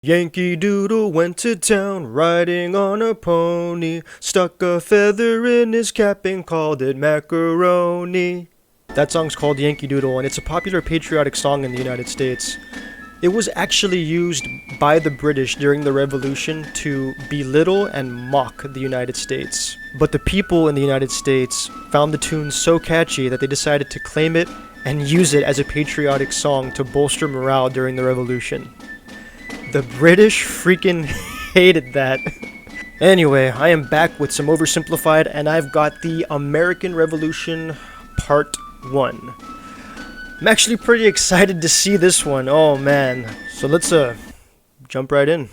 Yankee Doodle went to town riding on a pony, stuck a feather in his cap and called it macaroni. That song's called Yankee Doodle, and it's a popular patriotic song in the United States. It was actually used by the British during the Revolution to belittle and mock the United States. But the people in the United States found the tune so catchy that they decided to claim it and use it as a patriotic song to bolster morale during the Revolution. The British freaking hated that. Anyway, I am back with some Oversimplified, and I've got the American Revolution Part 1. I'm actually pretty excited to see this one. Oh man. So let's jump right in.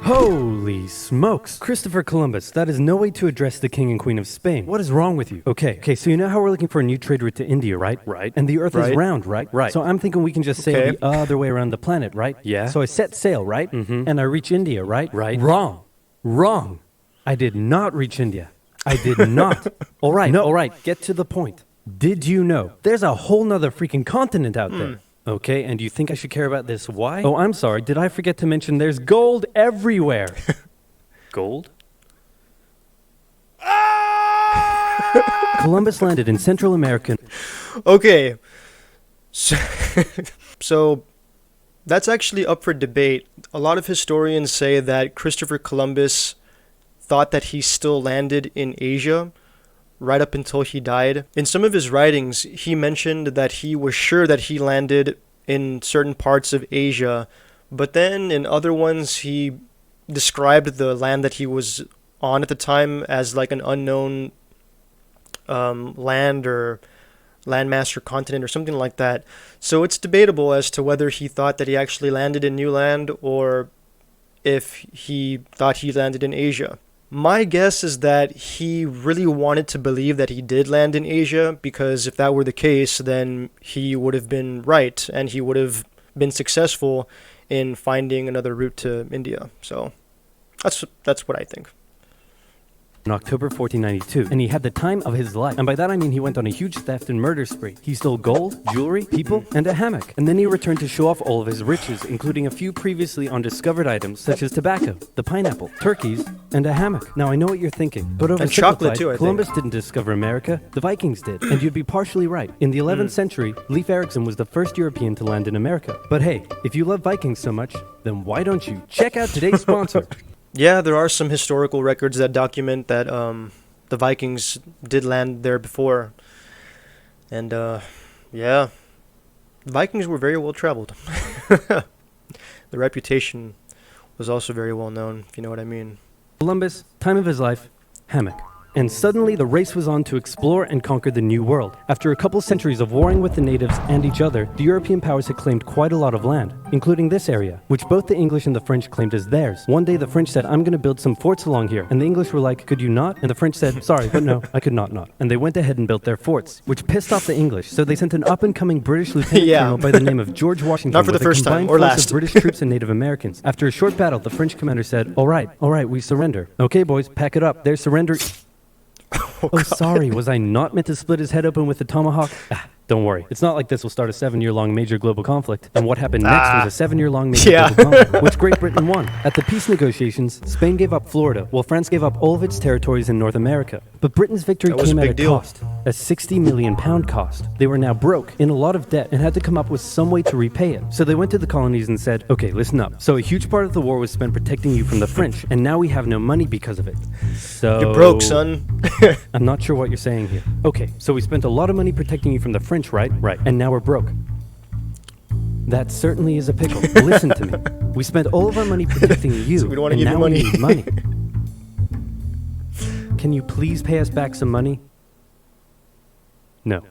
Holy smokes! Christopher Columbus, that is no way to address the King and Queen of Spain. What is wrong with you? Okay, so you know how we're looking for a new trade route to India, right? Right. And the Earth is round, right? Right. So I'm thinking we can just sail the other way around the planet, right? Yeah. So I set sail, right? Mm-hmm. And I reach India, right? Right. Wrong. I did not reach India. I did not. All right, get to the point. Did you know there's a whole nother freaking continent out there? Okay, and do you think I should care about this? Why? Oh, I'm sorry. Did I forget to mention there's gold everywhere? Gold? Columbus landed in Central America. Okay. So that's actually up for debate. A lot of historians say that Christopher Columbus thought that he still landed in Asia right up until he died. In some of his writings, he mentioned that he was sure that he landed in certain parts of Asia, but then in other ones, he described the land that he was on at the time as like an unknown land or landmass or continent or something like that. So it's debatable as to whether he thought that he actually landed in new land or if he thought he landed in Asia. My guess is that he really wanted to believe that he did land in Asia, because if that were the case, then he would have been right and he would have been successful in finding another route to India. So that's what I think. In October 1492, and he had the time of his life. And by that I mean he went on a huge theft and murder spree. He stole gold, jewelry, people, and a hammock. And then he returned to show off all of his riches, including a few previously undiscovered items, such as tobacco, the pineapple, turkeys, and a hammock. Now I know what you're thinking, but chocolate too, I think. Columbus didn't discover America, the Vikings did. And you'd be partially right. In the 11th century, Leif Erikson was the first European to land in America. But hey, if you love Vikings so much, then why don't you check out today's sponsor? Yeah, there are some historical records that document that the Vikings did land there before. And yeah, the Vikings were very well traveled. The reputation was also very well known, if you know what I mean. Columbus, time of his life, hammock. And suddenly the race was on to explore and conquer the New World. After a couple centuries of warring with the natives and each other, the European powers had claimed quite a lot of land, including this area, which both the English and the French claimed as theirs. One day the French said, "I'm gonna build some forts along here." And the English were like, "Could you not?" And the French said, "Sorry, but no, I could not." And they went ahead and built their forts, which pissed off the English. So they sent an up-and-coming British lieutenant colonel by the name of George Washington. Not for the first time, or last. Of British troops and Native Americans. After a short battle, the French commander said, all right, we surrender. Okay, boys, pack it up. They're surrendering. Oh, sorry, was I not meant to split his head open with a tomahawk? Don't worry. It's not like this will start a 7-year-long major global conflict. And what happened next was a 7-year-long major global conflict, which Great Britain won. At the peace negotiations, Spain gave up Florida, while France gave up all of its territories in North America. But Britain's victory came at a cost, a £60 million cost. They were now broke, in a lot of debt, and had to come up with some way to repay it. So they went to the colonies and said, okay, listen up. So a huge part of the war was spent protecting you from the French, and now we have no money because of it. So you're broke, son. I'm not sure what you're saying here. Okay, so we spent a lot of money protecting you from the French, right? Right. And now we're broke. That certainly is a pickle. Listen to me. We spent all of our money protecting you, so we don't want to and give now you money. we need money. Can you please pay us back some money? No.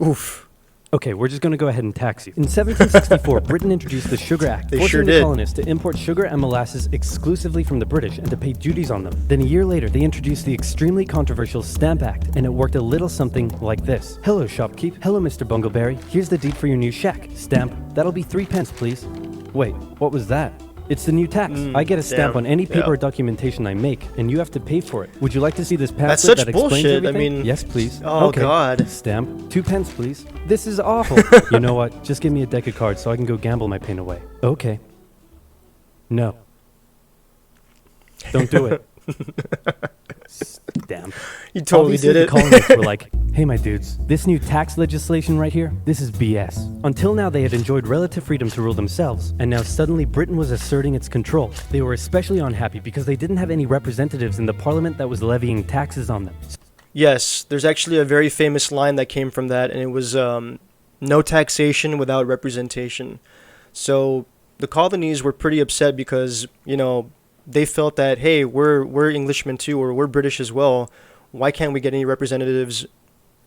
Oof. Okay, we're just going to go ahead and tax you. In 1764, Britain introduced the Sugar Act, forcing the colonists to import sugar and molasses exclusively from the British and to pay duties on them. Then a year later, they introduced the extremely controversial Stamp Act, and it worked a little something like this. Hello, shopkeep. Hello, Mr. Bungleberry. Here's the deed for your new shack. Stamp. That'll be 3 pence, please. Wait, what was that? It's the new tax. I get a stamp on any paper or documentation I make, and you have to pay for it. Would you like to see this pamphlet that explains bullshit. everything? I mean, yes, please. Oh, okay. God. Stamp. 2 pence, please. This is awful. You know what? Just give me a deck of cards so I can go gamble my pain away. Okay. No. Don't do it. Damn. You totally Obviously, did the it. colonists were like, hey, my dudes, this new tax legislation right here, this is BS. Until now, they had enjoyed relative freedom to rule themselves, and now suddenly Britain was asserting its control. They were especially unhappy because they didn't have any representatives in the parliament that was levying taxes on them. Yes, there's actually a very famous line that came from that, and it was no taxation without representation. So the colonies were pretty upset because, they felt that, hey, we're Englishmen too, or we're British as well. Why can't we get any representatives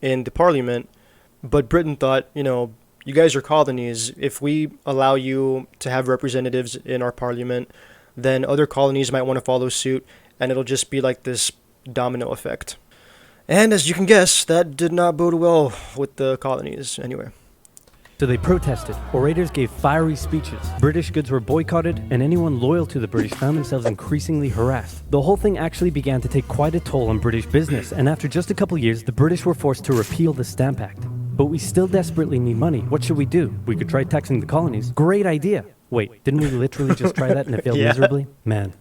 in the parliament? But Britain thought, you guys are colonies. If we allow you to have representatives in our parliament, then other colonies might want to follow suit, and it'll just be like this domino effect. And as you can guess, that did not bode well with the colonies anyway. So they protested. Orators gave fiery speeches. British goods were boycotted, and anyone loyal to the British found themselves increasingly harassed. The whole thing actually began to take quite a toll on British business, and after just a couple years, the British were forced to repeal the Stamp Act. But we still desperately need money. What should we do? We could try taxing the colonies. Great idea. Wait, didn't we literally just try that and it failed Yeah. miserably? Man,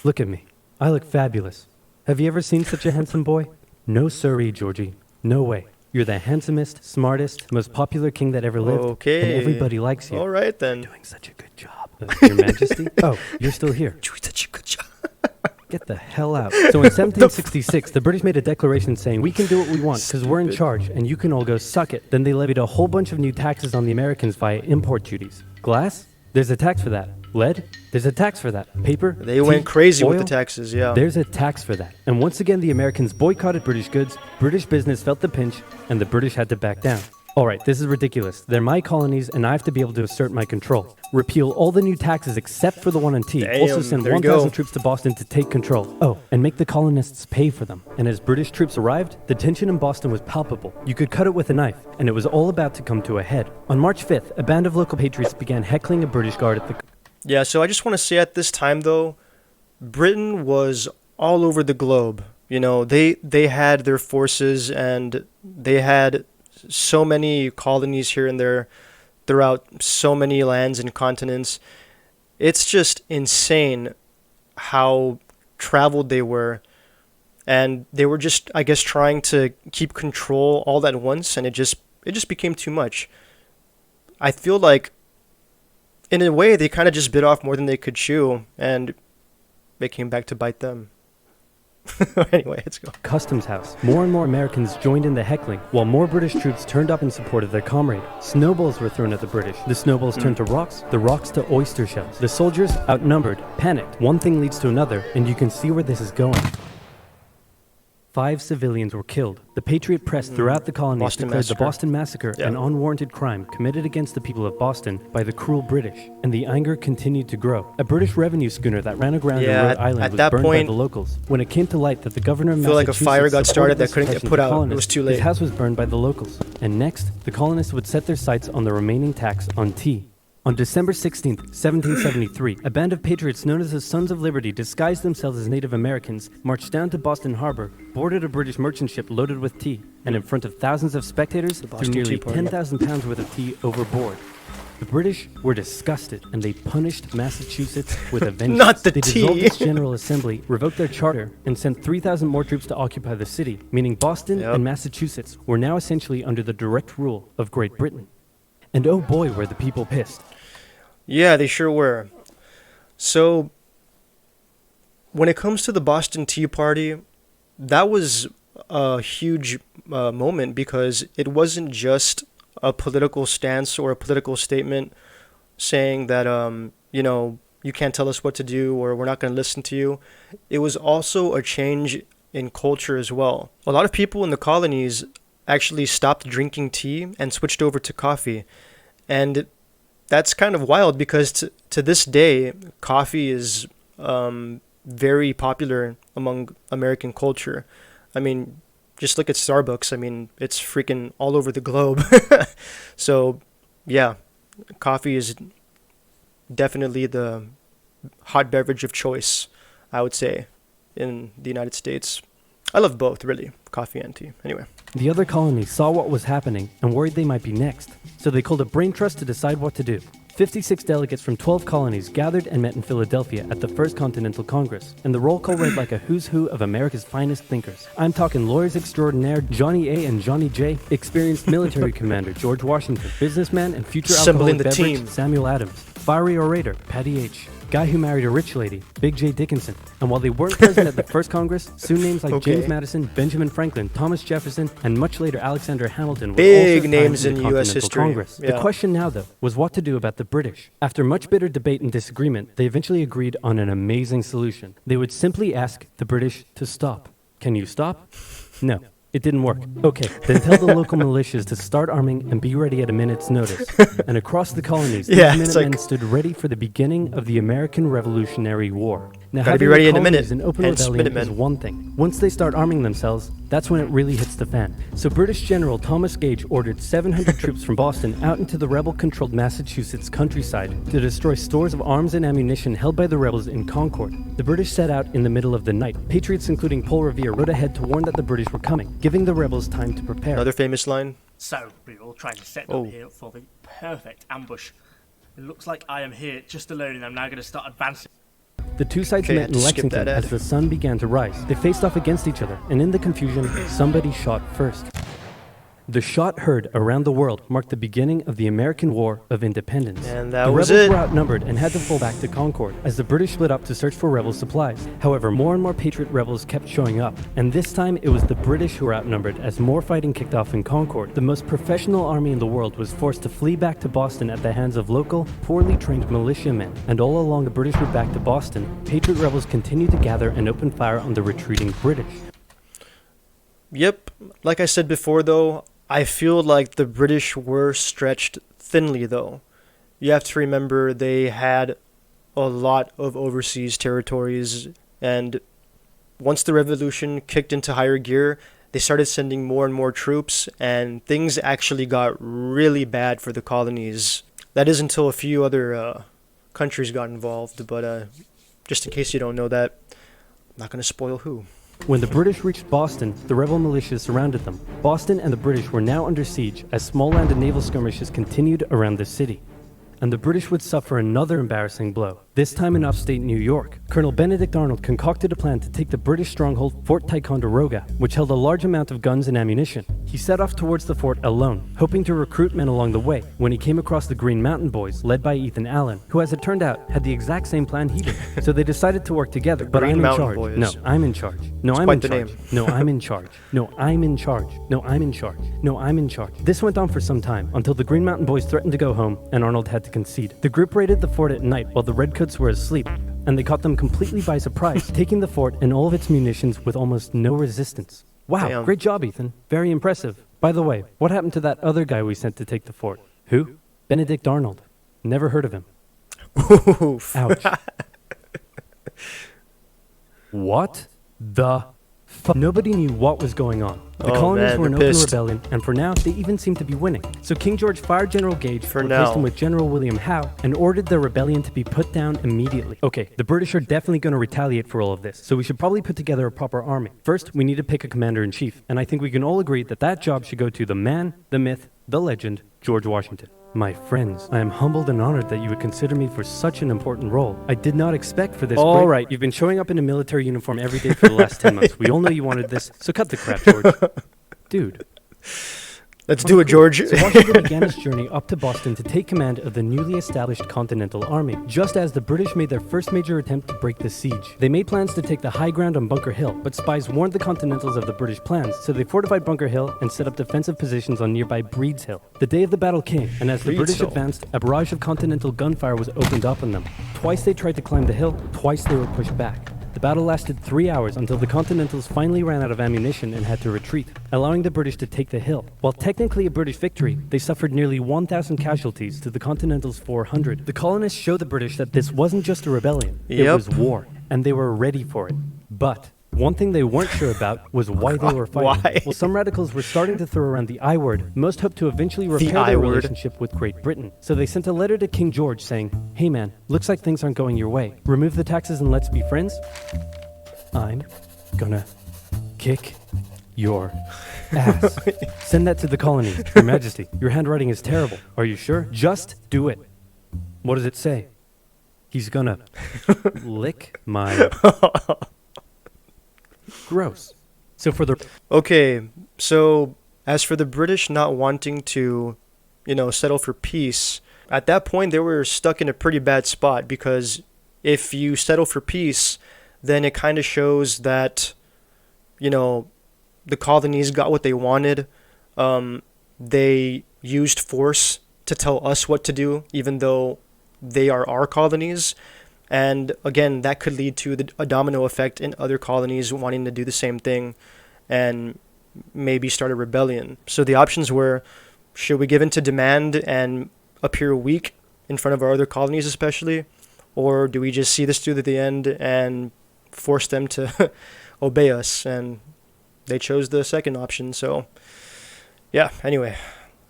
look at me. I look fabulous. Have you ever seen such a handsome boy? No siree, Georgie. No way. You're the handsomest, smartest, most popular king that ever lived. Okay. And everybody likes you. All right then. Doing such a good job. Your Majesty? Oh, you're still here. Doing such a good job. Get the hell out. So in 1766, the British made a declaration saying, we can do what we want because we're in charge and you can all go suck it. Then they levied a whole bunch of new taxes on the Americans via import duties. Glass? There's a tax for that. Lead? There's a tax for that. Paper? They tea, went crazy with oil? the taxes, yeah. There's a tax for that. And once again, the Americans boycotted British goods, British business felt the pinch, and the British had to back down. All right, this is ridiculous. They're my colonies, and I have to be able to assert my control. Repeal all the new taxes except for the one on tea. Damn, Also send there you 1,000 go. troops to Boston to take control. Oh, and make the colonists pay for them. And as British troops arrived, the tension in Boston was palpable. You could cut it with a knife, and it was all about to come to a head. On March 5th, a band of local patriots began heckling a British guard at the... Yeah, so I just want to say at this time, though, Britain was all over the globe. They had their forces, and they had so many colonies here and there throughout so many lands and continents. It's just insane how traveled they were. And they were just, I guess, trying to keep control all at once, and it just became too much. I feel like, in a way, they kind of just bit off more than they could chew, and it came back to bite them. Anyway, let's go. Customs House. More and more Americans joined in the heckling, while more British troops turned up in support of their comrade. Snowballs were thrown at the British. The snowballs turned to rocks, the rocks to oyster shells. The soldiers, outnumbered, panicked. One thing leads to another, and you can see where this is going. 5 civilians were killed. The Patriot press throughout the colonies Boston declared Massacre. the Boston Massacre Yeah. an unwarranted crime committed against the people of Boston by the cruel British, and the anger continued to grow. A British revenue schooner that ran aground Yeah, in Rhode at Island was that burned point- by the locals. When it came to light that the governor of I feel like a Massachusetts fire got started supported that the couldn't get suppression put of the out. It colonists, was too his late. house was burned by the locals. And next, the colonists would set their sights on the remaining tax on tea. On December 16th, 1773, a band of patriots known as the Sons of Liberty, disguised themselves as Native Americans, marched down to Boston Harbor, boarded a British merchant ship loaded with tea, and in front of thousands of spectators, threw Boston nearly Tea Party. 10,000 pounds worth of tea overboard. The British were disgusted, and they punished Massachusetts with a vengeance. Not the They dissolved tea. its General Assembly, revoked their charter, and sent 3,000 more troops to occupy the city, meaning Boston Yep. and Massachusetts were now essentially under the direct rule of Great Britain. And oh boy, were the people pissed. Yeah, they sure were. So, when it comes to the Boston Tea Party, that was a huge moment because it wasn't just a political stance or a political statement saying that, you can't tell us what to do or we're not going to listen to you. It was also a change in culture as well. A lot of people in the colonies actually stopped drinking tea and switched over to coffee. And that's kind of wild because to this day, coffee is very popular among American culture. I mean, just look at Starbucks. I mean, it's freaking all over the globe. So, yeah, coffee is definitely the hot beverage of choice, I would say, in the United States. I love both, really, coffee and tea. Anyway. The other colonies saw what was happening and worried they might be next, so they called a brain trust to decide what to do. 56 delegates from 12 colonies gathered and met in Philadelphia at the First Continental Congress, and the roll call read like a who's who of America's finest thinkers. I'm talking lawyers extraordinaire Johnny A. and Johnny J, experienced military commander George Washington, businessman and future Assembling alcoholic the beverage team. Samuel Adams, fiery orator Patty H, guy who married a rich lady, Big J. Dickinson. And while they weren't present at the first Congress, soon names like Okay. James Madison, Benjamin Franklin, Thomas Jefferson, and much later Alexander Hamilton were Big also names signed in the US Continental history. Congress. Yeah. The question now, though, was what to do about the British. After much bitter debate and disagreement, they eventually agreed on an amazing solution. They would simply ask the British to stop. Can you stop? No. It didn't work. Okay, then tell the local militias to start arming and be ready at a minute's notice. And across the colonies, Yeah, these it's Minutemen like- stood ready for the beginning of the American Revolutionary War. Now, Gotta be having ready the in a minute, colonies in open hence rebellion Minutemen. is one thing. Once they start arming themselves, that's when it really hits the fan. So British General Thomas Gage ordered 700 troops from Boston out into the rebel-controlled Massachusetts countryside to destroy stores of arms and ammunition held by the rebels in Concord. The British set out in the middle of the night. Patriots including Paul Revere rode ahead to warn that the British were coming, giving the rebels time to prepare. Another famous line. So, we all trying to set Oh. up here for the perfect ambush. It looks like I am here just alone and I'm now going to start advancing. The two sides Okay, met had in to skip Lexington that ad. as the sun began to rise. They faced off against each other, and in the confusion, somebody shot first. The shot heard around the world marked the beginning of the American War of Independence. And that the was rebels it. were outnumbered and had to fall back to Concord as the British split up to search for rebel supplies. However, more and more Patriot rebels kept showing up, and this time it was the British who were outnumbered as more fighting kicked off in Concord. The most professional army in the world was forced to flee back to Boston at the hands of local, poorly trained militiamen. And all along the British route back to Boston, Patriot rebels continued to gather and open fire on the retreating British. Yep. Like I said before, though, I feel like the British were stretched thinly, though. You have to remember they had a lot of overseas territories, and once the revolution kicked into higher gear, they started sending more and more troops, and things actually got really bad for the colonies. That is until a few other countries got involved, but just in case you don't know that, I'm not going to spoil who. When the British reached Boston, the rebel militias surrounded them. Boston and the British were now under siege as small land and naval skirmishes continued around the city. And the British would suffer another embarrassing blow, this time in upstate New York. Colonel Benedict Arnold concocted a plan to take the British stronghold Fort Ticonderoga, which held a large amount of guns and ammunition. He set off towards the fort alone, hoping to recruit men along the way, when he came across the Green Mountain Boys, led by Ethan Allen, who, as it turned out, had the exact same plan he did. So they decided to work together. But Green I'm in Mountain charge. Boys. No, I'm in charge. No, I'm in quite the charge. name. No, I'm in charge. No, I'm in charge. No, I'm in charge. No, I'm in charge. This went on for some time, until the Green Mountain Boys threatened to go home, and Arnold had to concede. The group raided the fort at night while the Redcoats were asleep, and they caught them completely by surprise, taking the fort and all of its munitions with almost no resistance. Wow, Damn. great job, Ethan. Very impressive. By the way, what happened to that other guy we sent to take the fort? Who? Benedict Arnold. Never heard of him. Oof. Ouch. What the fuck? Nobody knew what was going on. The Oh, colonies man, were in they're open pissed. rebellion, and for now, they even seemed to be winning. So King George fired General Gage, For replaced now. him with General William Howe, and ordered the rebellion to be put down immediately. Okay, the British are definitely going to retaliate for all of this, so we should probably put together a proper army. First, we need to pick a commander-in-chief, and I think we can all agree that that job should go to the man, the myth, the legend, George Washington. My friends, I am humbled and honored that you would consider me for such an important role. I did not expect for this. All right, you've been showing up in a military uniform every day for the last 10 months. We all know you wanted this, so cut the crap, George. Dude. Let's do it, George. So Washington began his journey up to Boston to take command of the newly established Continental Army, just as the British made their first major attempt to break the siege. They made plans to take the high ground on Bunker Hill, but spies warned the Continentals of the British plans, so they fortified Bunker Hill and set up defensive positions on nearby Breed's Hill. The day of the battle came, and as the Breed's British Hill. advanced, a barrage of Continental gunfire was opened up on them. Twice they tried to climb the hill, twice they were pushed back. The battle lasted 3 hours until the Continentals finally ran out of ammunition and had to retreat, allowing the British to take the hill. While technically a British victory, they suffered nearly 1,000 casualties to the Continentals' 400. The colonists showed the British that this wasn't just a rebellion, it Yep. was war, and they were ready for it. But one thing they weren't sure about was why they were fighting. Why? Well, some radicals were starting to throw around the I word. Most hoped to eventually repair I their word. relationship with Great Britain. So they sent a letter to King George saying, "Hey man, looks like things aren't going your way. Remove the taxes and let's be friends." I'm gonna kick your ass. Send that to the colony. Your Majesty, your handwriting is terrible. Are you sure? Just do it. What does it say? He's gonna lick my... Gross. So for the... Okay, so as for the British not wanting to, settle for peace, at that point they were stuck in a pretty bad spot, because if you settle for peace, then it kind of shows that, the colonies got what they wanted. They used force to tell us what to do, even though they are our colonies. And again, that could lead to a domino effect in other colonies wanting to do the same thing and maybe start a rebellion. So the options were, should we give in to demand and appear weak in front of our other colonies especially, or do we just see this through to the end and force them to obey us? And they chose the second option. So yeah, anyway,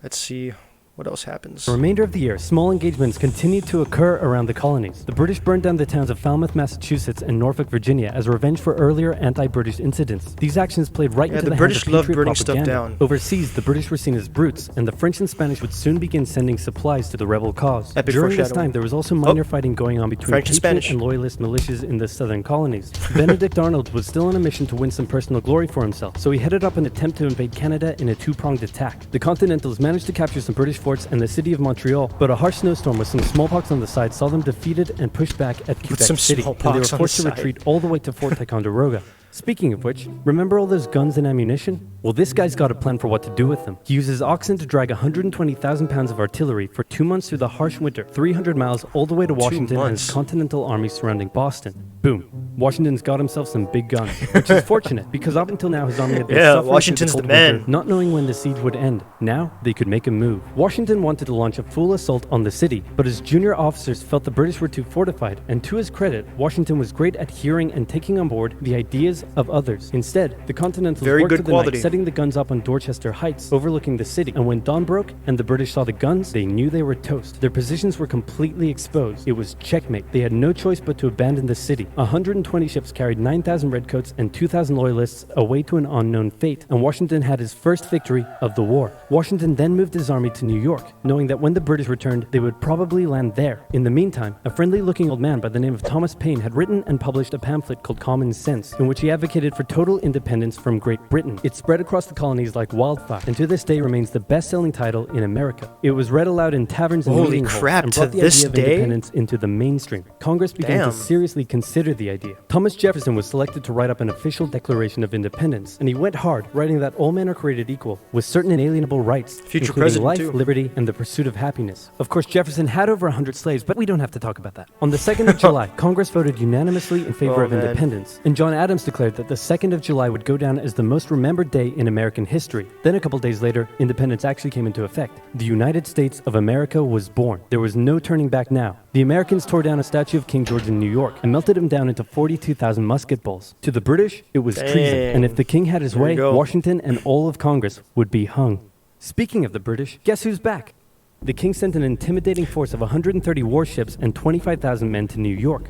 let's see what else happens. The remainder of the year, small engagements continued to occur around the colonies. The British burned down the towns of Falmouth, Massachusetts and Norfolk, Virginia as revenge for earlier anti-British incidents. These actions played right into the British hands of loved patriot burning propaganda. stuff down. Overseas, the British were seen as brutes, and the French and Spanish would soon begin sending supplies to the rebel cause. Epic During this foreshadowing. time, there was also minor fighting going on between French and patriot Spanish. and loyalist militias in the southern colonies. Benedict Arnold was still on a mission to win some personal glory for himself, so he headed up an attempt to invade Canada in a two-pronged attack. The Continentals managed to capture some British forts and the city of Montreal, but a harsh snowstorm with some smallpox on the side saw them defeated and pushed back at Quebec some City, and they were smallpox on the forced to side. retreat all the way to Fort Ticonderoga. Speaking of which, remember all those guns and ammunition? Well, this guy's got a plan for what to do with them. He uses oxen to drag 120,000 pounds of artillery for 2 months through the harsh winter, 300 miles all the way to Washington and his Continental Army surrounding Boston. Boom. Washington's got himself some big guns, which is fortunate because up until now his army had been suffering Washington's through the the cold man. winter, not knowing when the siege would end. Now, they could make a move. Washington wanted to launch a full assault on the city, but his junior officers felt the British were too fortified, and to his credit, Washington was great at hearing and taking on board the ideas of others. Instead, the Continentals Very worked good through the quality. night, setting the guns up on Dorchester Heights, overlooking the city, and when dawn broke and the British saw the guns, they knew they were toast. Their positions were completely exposed. It was checkmate. They had no choice but to abandon the city. 120 ships carried 9,000 redcoats and 2,000 loyalists away to an unknown fate, and Washington had his first victory of the war. Washington then moved his army to New York, knowing that when the British returned, they would probably land there. In the meantime, a friendly-looking old man by the name of Thomas Paine had written and published a pamphlet called Common Sense, in which he advocated for total independence from Great Britain. It spread across the colonies like wildfire, and to this day remains the best-selling title in America. It was read aloud in taverns and Holy meeting halls, crap, and to brought the this idea of day? independence into the mainstream. Congress began Damn. to seriously consider the idea. Thomas Jefferson was selected to write up an official Declaration of Independence, and he went hard, writing that all men are created equal, with certain inalienable rights, Future including president, life, too. liberty, and the pursuit of happiness. Of course, Jefferson had over 100 slaves, but we don't have to talk about that. On the 2nd of July, Congress voted unanimously in favor Oh, of man. independence, and John Adams declared that the 2nd of July would go down as the most remembered day in American history. Then a couple days later, independence actually came into effect. The United States of America was born. There was no turning back now. The Americans tore down a statue of King George in New York and melted him down into 42,000 musket balls. To the British, it was treason, and if the king had his There you way, go. Washington and all of Congress would be hung. Speaking of the British, guess who's back? The king sent an intimidating force of 130 warships and 25,000 men to New York.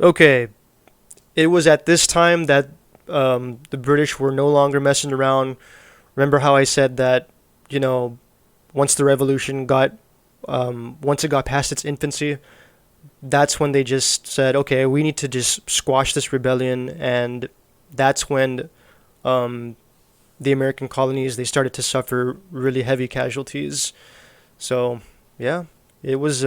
Okay, it was at this time that the British were no longer messing around. Remember how I said that, once the revolution once it got past its infancy, that's when they just said, okay, we need to just squash this rebellion, and that's when the American colonies, they started to suffer really heavy casualties. So, yeah, it was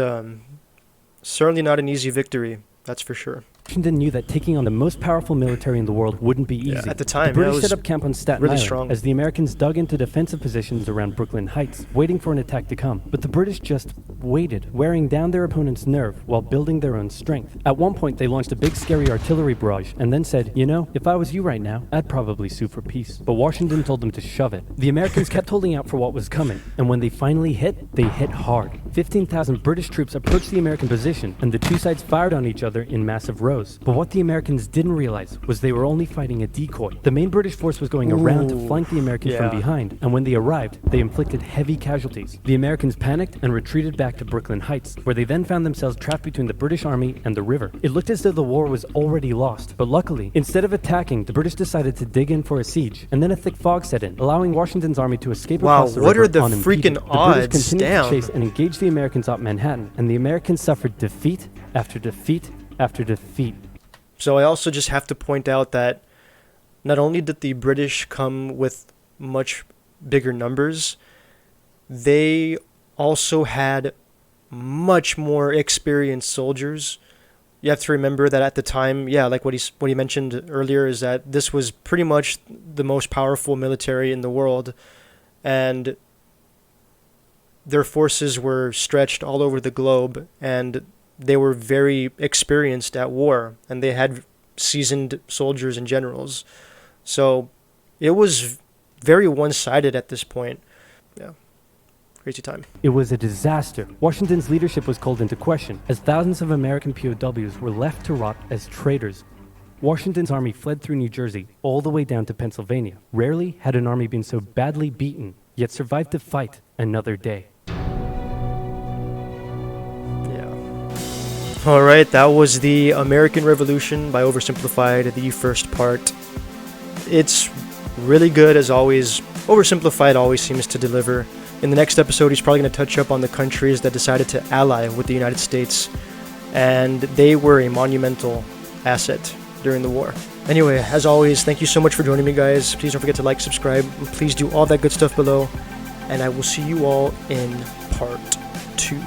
certainly not an easy victory, that's for sure. Washington knew that taking on the most powerful military in the world wouldn't be easy. Yeah, at the time, the British that was set up camp on Staten really Island strong. as the Americans dug into defensive positions around Brooklyn Heights, waiting for an attack to come. But the British just waited, wearing down their opponent's nerve while building their own strength. At one point, they launched a big scary artillery barrage and then said, if I was you right now, I'd probably sue for peace. But Washington told them to shove it. The Americans kept holding out for what was coming, and when they finally hit, they hit hard. 15,000 British troops approached the American position, and the two sides fired on each other in massive rows. knows. But what the Americans didn't realize was they were only fighting a decoy. The main British force was going around to flank the Americans from behind, and when they arrived, they inflicted heavy casualties. The Americans panicked and retreated back to Brooklyn Heights, where they then found themselves trapped between the British Army and the river. It looked as though the war was already lost, but luckily, instead of attacking, the British decided to dig in for a siege, and then a thick fog set in, allowing Washington's army to escape across the river. Wow, what are the unimpeded. freaking The odds? British continued Damn. to chase and engage the Americans at Manhattan, and the Americans suffered defeat after defeat after defeat. So I also just have to point out that not only did the British come with much bigger numbers, they also had much more experienced soldiers. You have to remember that at the time, like what he mentioned earlier, is that this was pretty much the most powerful military in the world, and their forces were stretched all over the globe, and they were very experienced at war, and they had seasoned soldiers and generals. So it was very one-sided at this point. Yeah. Crazy time. It was a disaster. Washington's leadership was called into question, as thousands of American POWs were left to rot as traitors. Washington's army fled through New Jersey all the way down to Pennsylvania. Rarely had an army been so badly beaten, yet survived to fight another day. All right, that was the American Revolution by Oversimplified, the first part. It's really good as always. Oversimplified always seems to deliver. In the next episode, he's probably going to touch up on the countries that decided to ally with the United States, and they were a monumental asset during the war. Anyway, as always, thank you so much for joining me, guys. Please don't forget to like, subscribe, and please do all that good stuff below, and I will see you all in part 2.